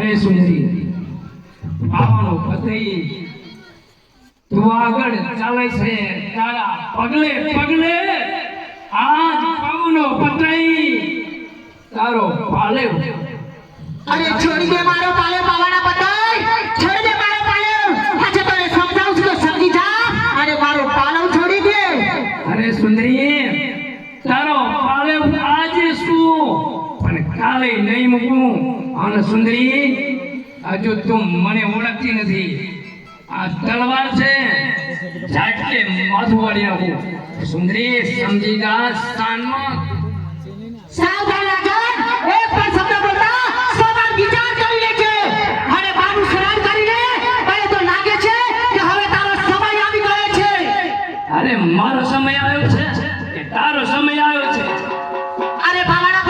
અરે સુંદરી પાવાનો પતઈ તું આગળ ચાલે છે તારા પગલે પગલે આજ પાવાનો પતઈ તારો પાલેવ અરે છોડી દે મારો પાલે પાવાના પતઈ છોડી દે મારો પાલેવ આજે તને સમજાવું છું તો સમજી જા અને મારો પાલવ છોડી દે અરે સુંદરી તારો પાલેવ આજે શું પણ કાલે નહીં મૂકું અને સુંદરી હજુ તું મને ઓળખતી નથી આ તલવાર છે ઝાટકે માથું વાળી નાખું સુંદરી સમજી જા સ્થાનમાં સાવધાન રાજન એક પણ શબ્દ બોલતા સવાર વિચાર કરી લે છે અને બાનું શરણ કરી લે મને તો લાગે છે કે હવે તારો સમય આવી ગયો છે અરે મારો સમય આવ્યો છે કે તારો સમય આવ્યો છે અરે બાવાના